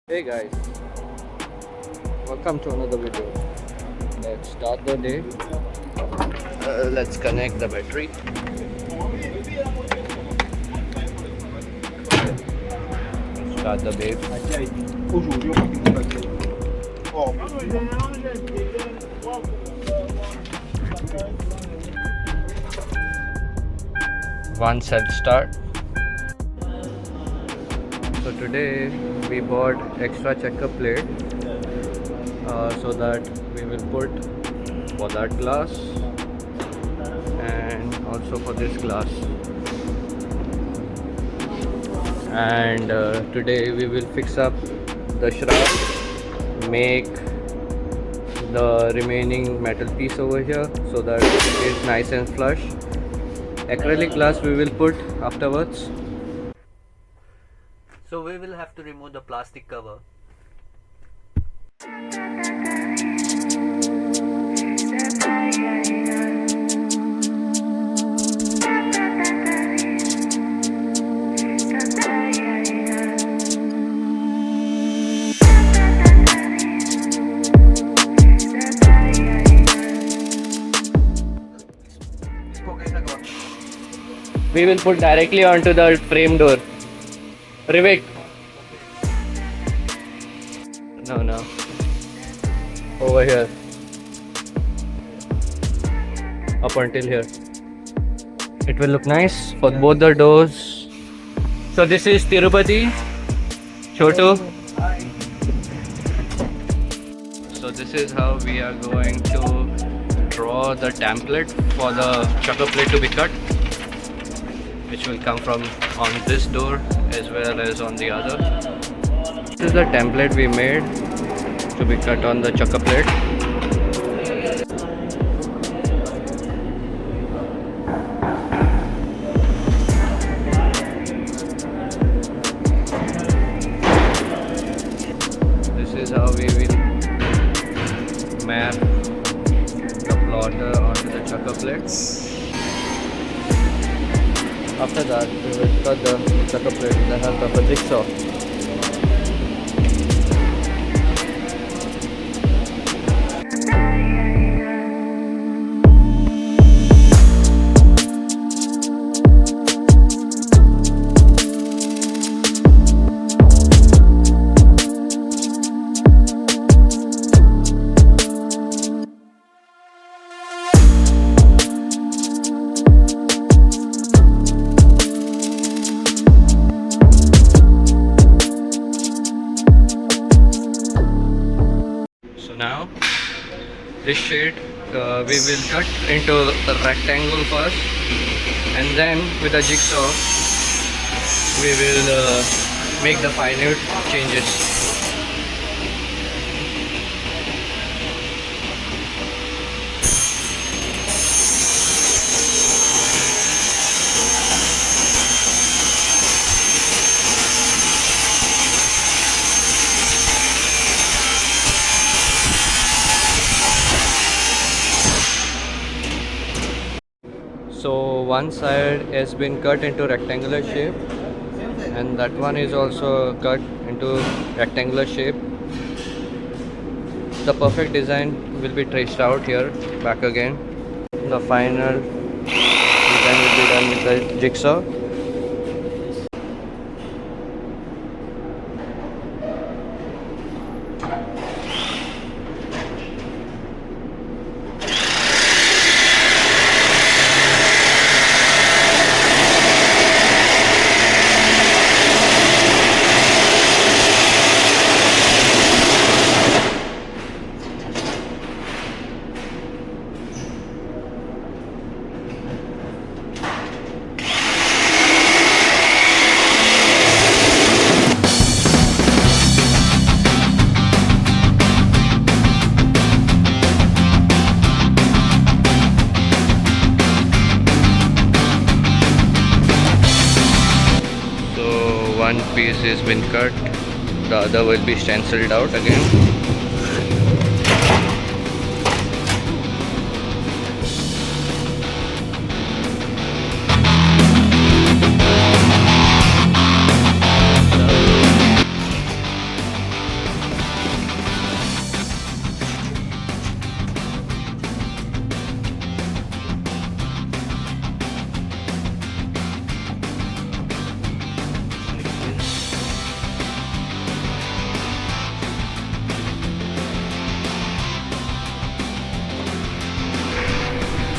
Hey guys, welcome to another video. Let's start the day. Let's connect the battery. Start the babe. One self start. So today we bought extra checker plate so that we will put for that glass and also for this glass. And today we will fix up the shroud, make the remaining metal piece over here so that it is nice and flush. Acrylic glass we will put afterwards. So we will have to remove the plastic cover. We will put directly onto the frame door. Rivet. No. Over here. Up until here. It will look nice for both the doors. So this is Tirupati. Chotu. So this is how we are going to draw the template for the chucker plate to be cut, which will come from on this door as well as on the other. This is the template we made to be cut on the chucker plate. This is how we will map the plotter onto the chucker plate. After that, we will cut the chucker plate with the help of a jigsaw. Now this sheet we will cut into a rectangle first, and then with a jigsaw we will make the minute changes. So one side has been cut into rectangular shape, and that one is also cut into rectangular shape. The perfect design will be traced out here, back again. The final design will be done with the jigsaw. One piece has been cut, the other will be stenciled out again.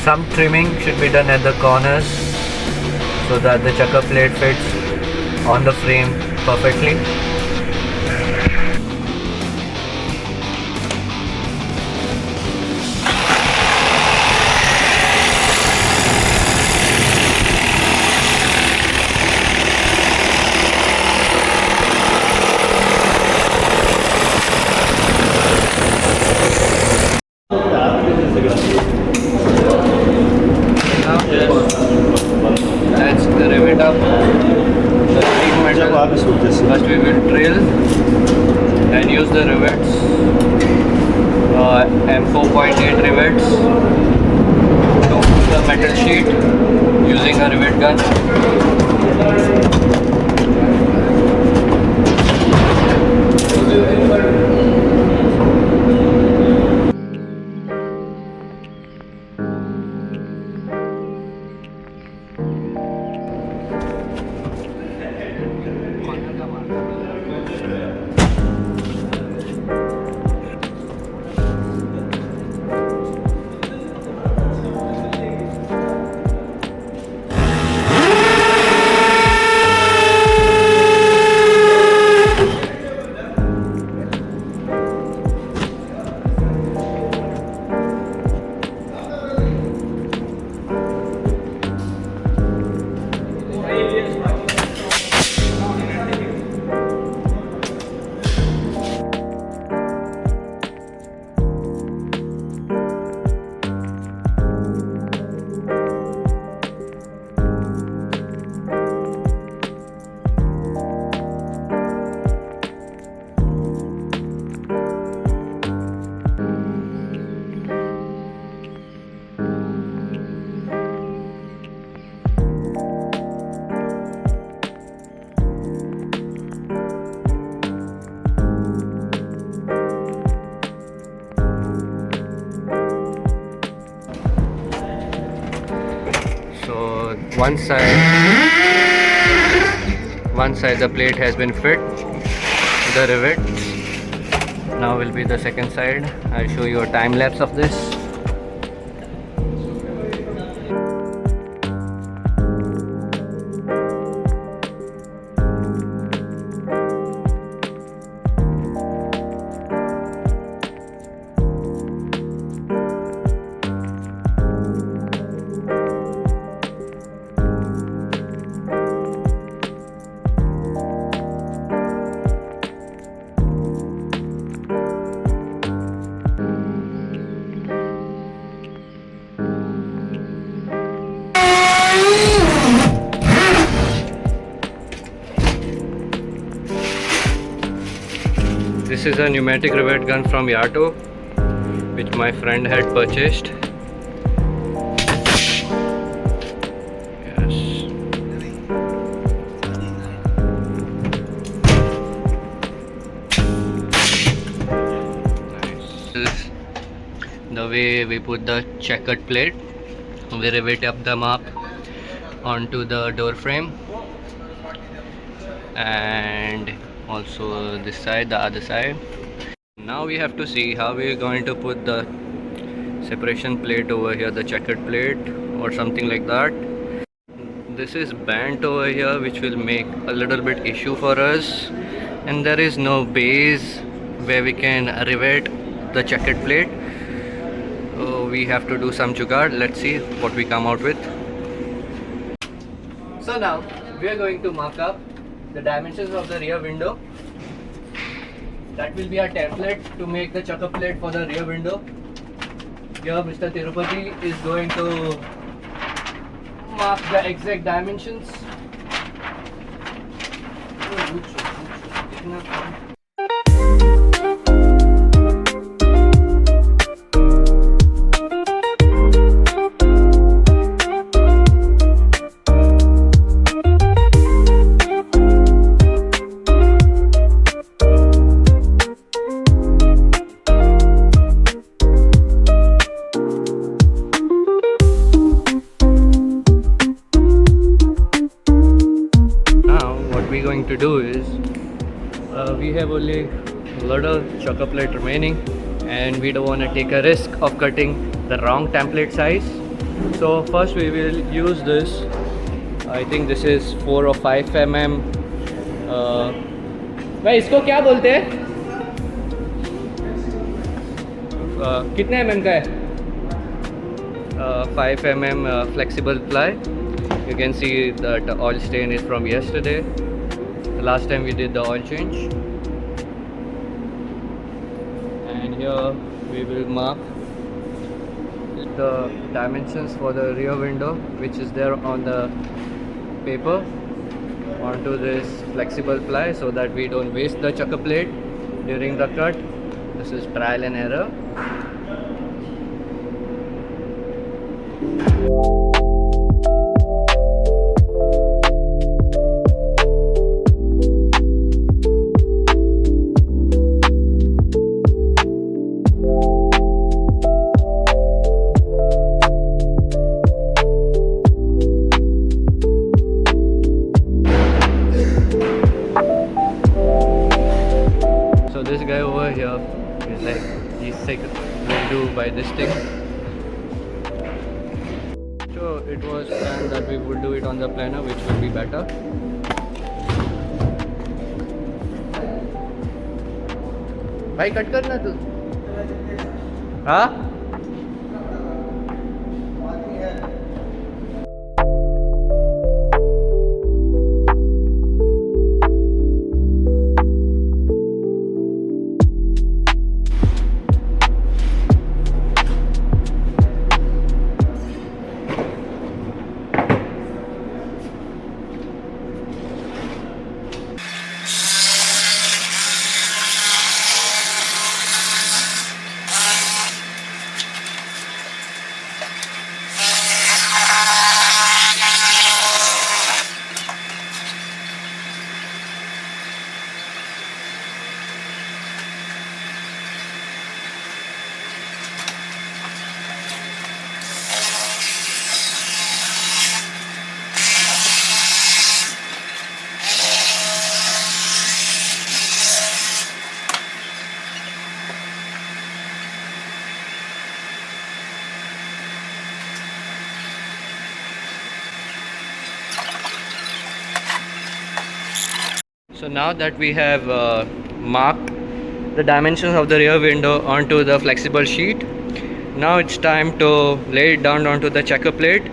Some trimming should be done at the corners so that the chucker plate fits on the frame perfectly. Let's rev it up. The sheet metal. First we will drill and use the rivets. M4.8 rivets to the metal sheet using a rivet gun. So one side the plate has been fit, the rivets. Now will be the second side. I'll show you a time lapse of this. This is a pneumatic rivet gun from Yato, which my friend had purchased. Yes. Nice. This is the way we put the checkered plate. We rivet up them up onto the door frame, and also this side, the other side. Now we have to see how we are going to put the separation plate over here, the checkered plate or something like that. This is bent over here, which will make a little bit issue for us, and there is no base where we can rivet the checkered plate. So we have to do some jugaad. Let's see what we come out with. So now we are going to mark up the dimensions of the rear window. That will be our template to make the chucker plate for the rear window. Here Mr. Tirupati is going to mark the exact dimensions. To do is we have only a little chucker plate remaining, and we don't want to take a risk of cutting the wrong template size. So first we will use this. I think this is 4 or 5 mm. भाई इसको क्या बोलते हैं? कितने mm का है? 5 mm flexible ply. You can see that the oil stain is from yesterday. The last time we did the oil change. And here we will mark the dimensions for the rear window, which is there on the paper, onto this flexible ply, so that we don't waste the chucker plate during the cut. This is trial and error. This guy over here is like, he's sick, will do by this thing. So it was planned that we would do it on the planer, which will be better. भाई cut करना तू हाँ So now that we have marked the dimensions of the rear window onto the flexible sheet, now it's time to lay it down onto the checker plate.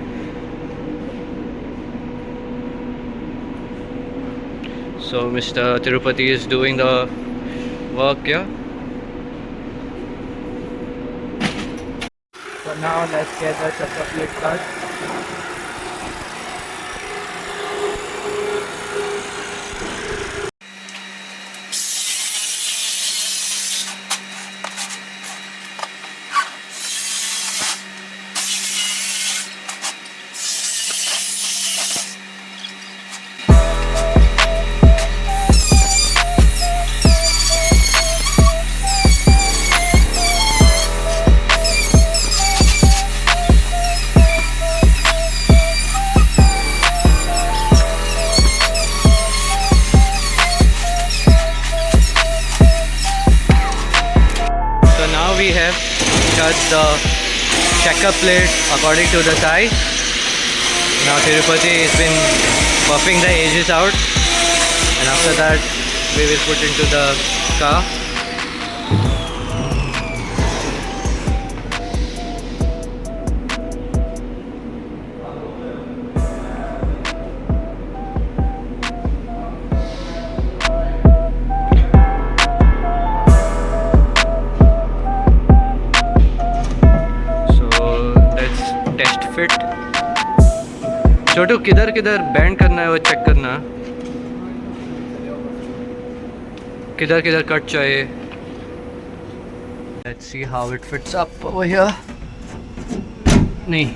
So Mr. Tirupati is doing the work here. So now let's get the checker plate cut. We have cut the checker plate according to the size. Now Tirupati has been buffing the edges out, and after that we will put into the car. Fit Chhotu किधर किधर band करना है वो check करना, किधर किधर cut चाहिए. Let's see how it fits up over here. नहीं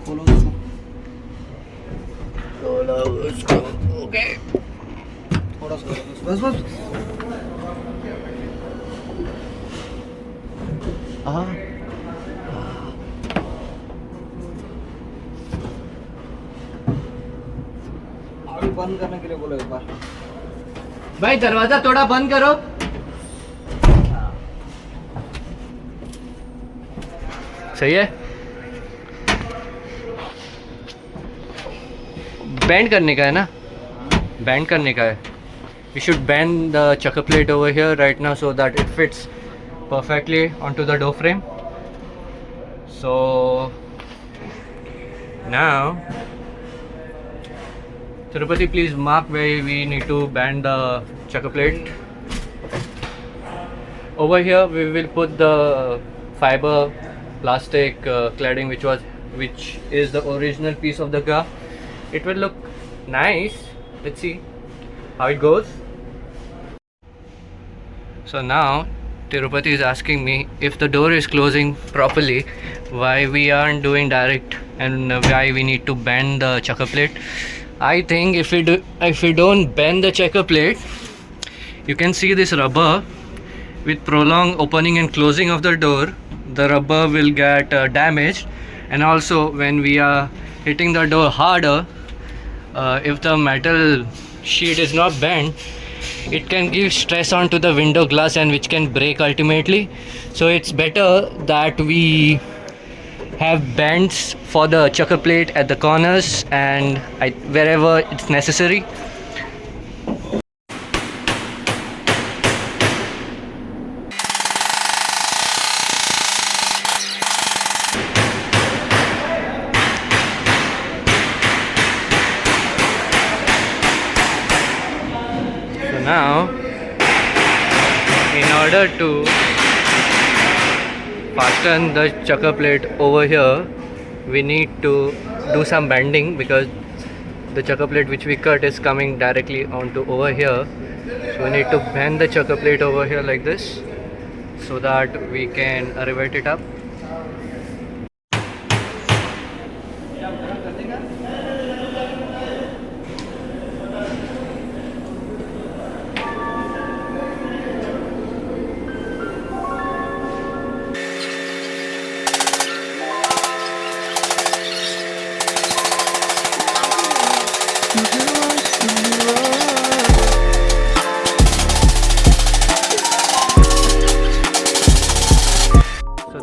खोलो उसको. ओके थोड़ा सा बस बस. हाँ बंद करने के लिए बोलो एक बार. भाई दरवाजा थोड़ा बंद करो. सही है. Bend करने का है ना? Bend करने का है. We should bend the chucker plate over here right now so that it fits perfectly onto the door frame. So now, Tirupati, please mark where we need to bend the chucker plate. Over here we will put the fiber plastic cladding which is the original piece of the car. It will look nice. Let's see how it goes. So now Tirupati is asking me if the door is closing properly, why we aren't doing direct and why we need to bend the checker plate. I think if we don't bend the checker plate, you can see this rubber with prolonged opening and closing of the door, the rubber will get damaged, and also when we are hitting the door harder, if the metal sheet is not bent, it can give stress onto the window glass and which can break ultimately. So it's better that we have bends for the checker plate at the corners and wherever it's necessary. So now, in order to fasten the checker plate over here, we need to do some bending because the checker plate which we cut is coming directly onto over here. So we need to bend the checker plate over here like this so that we can rivet it up.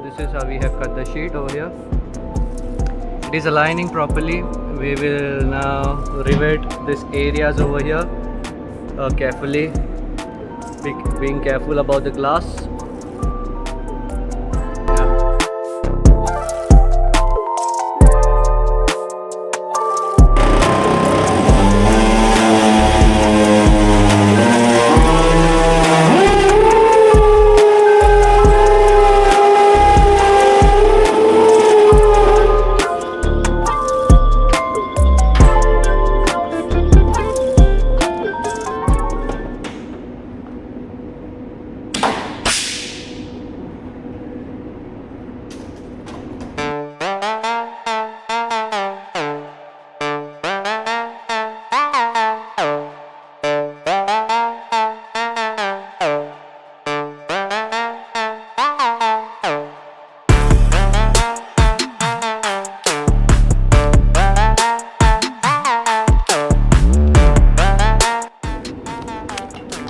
This is how we have cut the sheet over here. It is aligning properly. We will now rivet these areas over here carefully, being careful about the glass.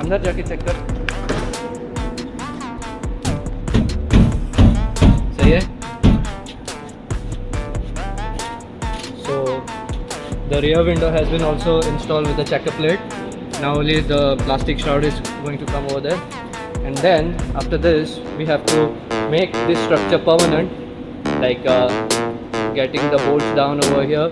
अंदर जाके check कर. सही है. So the rear window has been also installed with the checker plate. Now only the plastic shroud is going to come over there, and then after this we have to make this structure permanent, like getting the bolts down over here.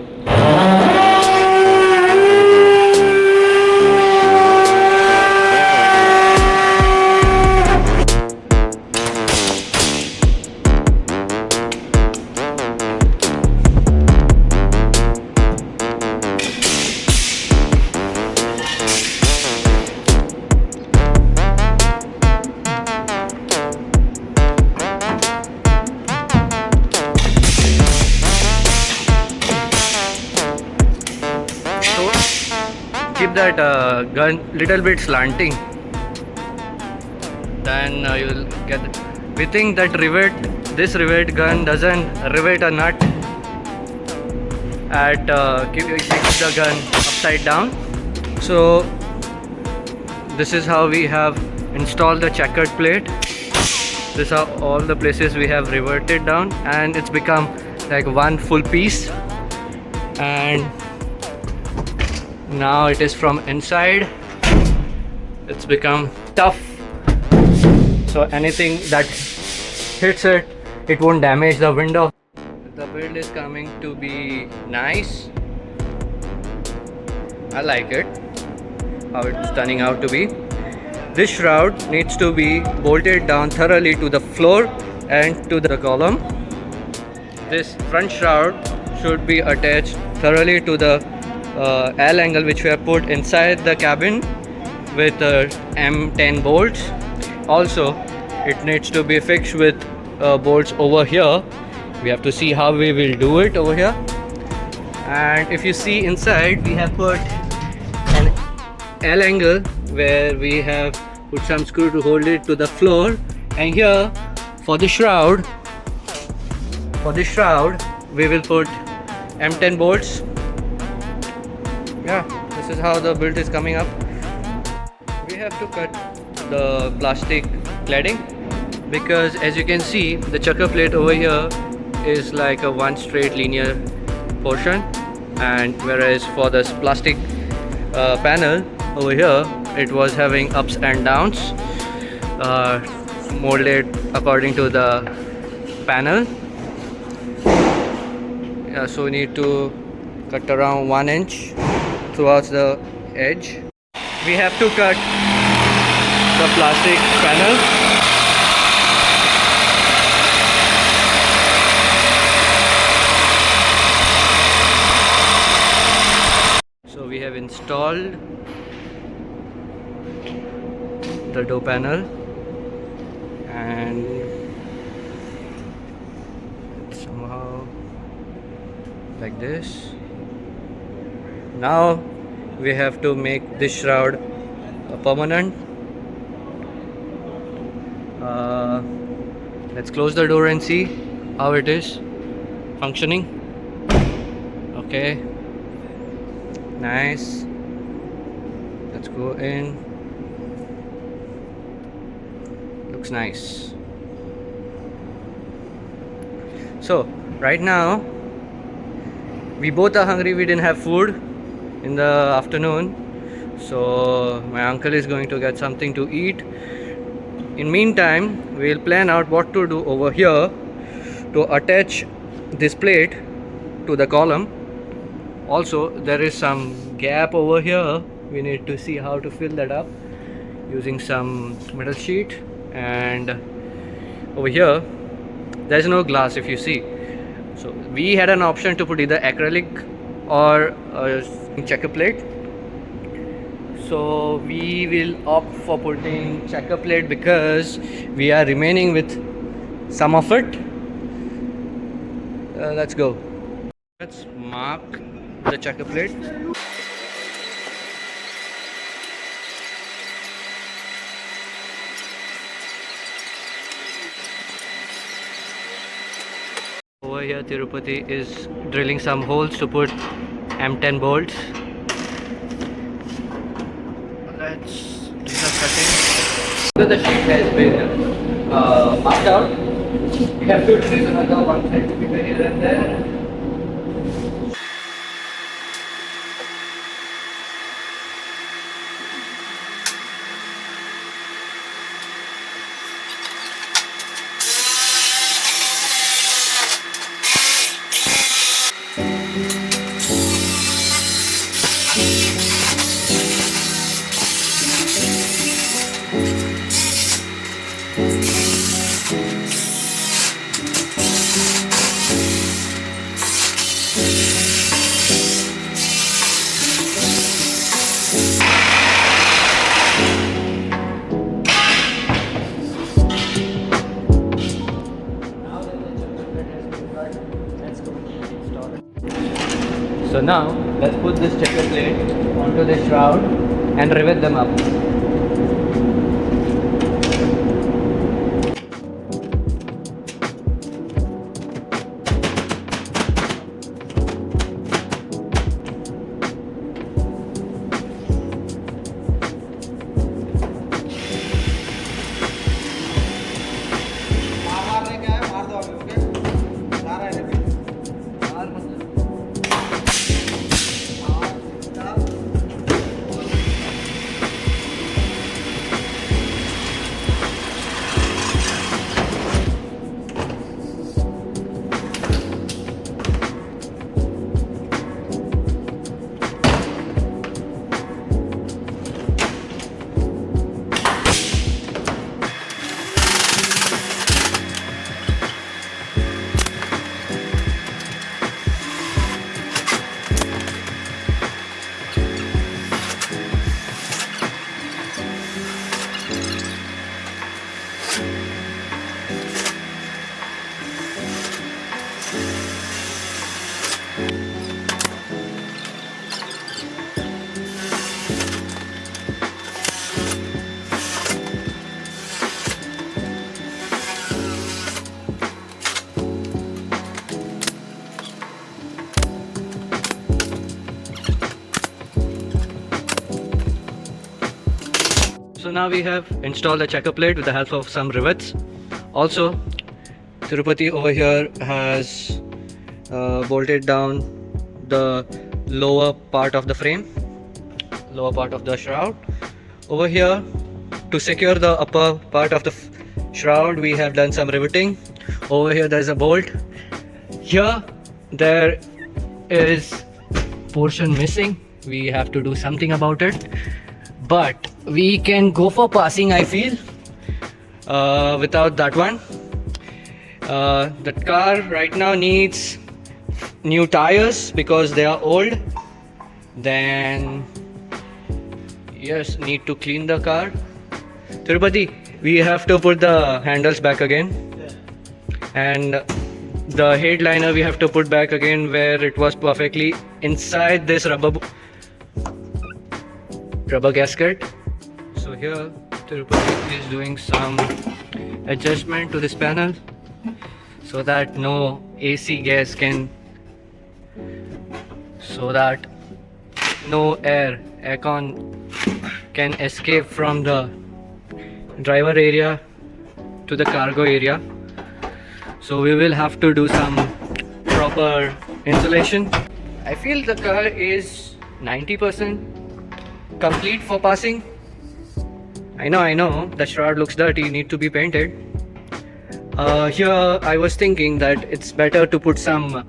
Keep that gun little bit slanting, then you will get it. We think that this rivet gun doesn't rivet a nut at keep the gun upside down. So this is how we have installed the checkered plate. These are all the places we have reverted down, and it's become like one full piece. And now it is from inside, it's become tough, so anything that hits it, it won't damage the window. The build is coming to be nice. I like it, how it's turning out to be. This shroud needs to be bolted down thoroughly to the floor and to the column. This front shroud should be attached thoroughly to the L angle which we have put inside the cabin with M10 bolts. Also, it needs to be fixed with bolts over here. We have to see how we will do it over here. And if you see inside, we have put an L angle where we have put some screw to hold it to the floor. And here for the shroud, we will put M10 bolts. Yeah, this is how the build is coming up. We have to cut the plastic cladding because, as you can see, the chucker plate over here is like a one straight linear portion, and whereas for this plastic panel over here, it was having ups and downs, molded according to the panel. Yeah, so we need to cut around 1 inch towards the edge. We have to cut the plastic panel. So we have installed the door panel, and somehow like this. Now we have to make this shroud permanent. Let's close the door and see how it is functioning. Okay, nice. Let's go in. Looks nice. So right now we both are hungry. We didn't have food in the afternoon, so my uncle is going to get something to eat. In meantime, we'll plan out what to do over here to attach this plate to the column. Also, there is some gap over here. We need to see how to fill that up using some metal sheet. And over here there's no glass, if you see. So we had an option to put either acrylic or a checker plate. So we will opt for putting checker plate because we are remaining with some of it. Let's go. Let's mark the checker plate. Over here Tirupati is drilling some holes to put M10 bolts. Let's do the cutting. So the sheet has been marked out. We have to drill another 1 centimeter here and there. So now let's put this checker plate onto the shroud and rivet them up. So now we have installed the checker plate with the help of some rivets. Also, Tirupati over here has bolted down the lower part of the frame, lower part of the shroud. Over here, to secure the upper part of the shroud, we have done some riveting. Over here there is a bolt. Here there is portion missing. We have to do something about it, but we can go for passing, I feel, without that one. The car right now needs new tires because they are old. Then yes, need to clean the car. Tirupati, we have to put the handles back again, and the headliner we have to put back again where it was perfectly inside this rubber gasket. So here Tirupati is doing some adjustment to this panel so that no AC gas can, so that no aircon can escape from the driver area to the cargo area. So we will have to do some proper insulation. I feel the car is 90% complete for passing. I know the shroud looks dirty, need to be painted. Here I was thinking that it's better to put some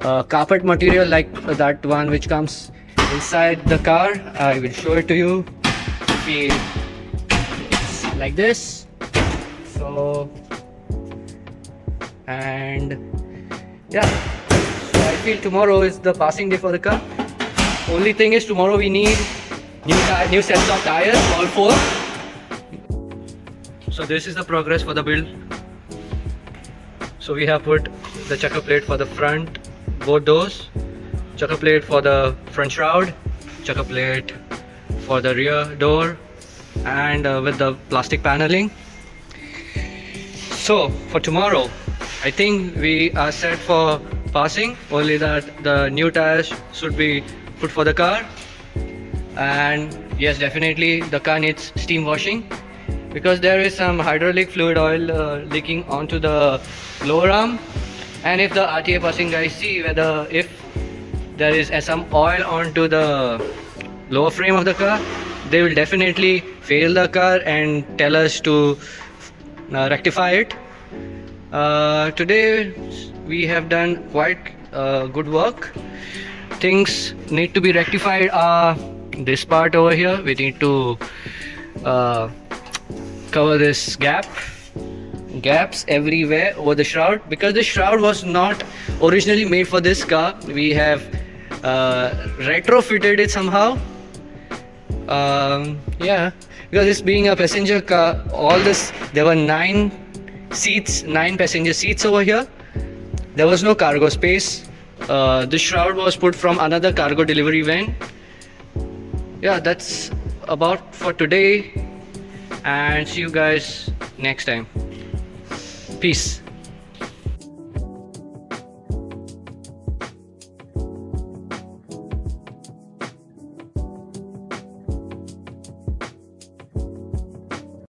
carpet material like that one which comes inside the car. I will show it to you. It's like this. So, and yeah, so I feel tomorrow is the passing day for the car. Only thing is tomorrow we need new sets of tires, all 4. So this is the progress for the build. So we have put the checker plate for the front both doors, checker plate for the front shroud, checker plate for the rear door, and with the plastic paneling. So for tomorrow, I think we are set for passing, only that the new tires should be put for the car. And yes, definitely the car needs steam washing because there is some hydraulic fluid oil leaking onto the lower arm. And if the RTA passing guys see whether if there is some oil onto the lower frame of the car, they will definitely fail the car and tell us to rectify it. Today we have done quite good work. Things need to be rectified. This part over here, we need to cover this gaps everywhere over the shroud, because the shroud was not originally made for this car. We have retrofitted it somehow. Yeah, because this being a passenger car, there were 9 passenger seats over here. There was no cargo space. The shroud was put from another cargo delivery van. Yeah, that's about for today, and see you guys next time. Peace.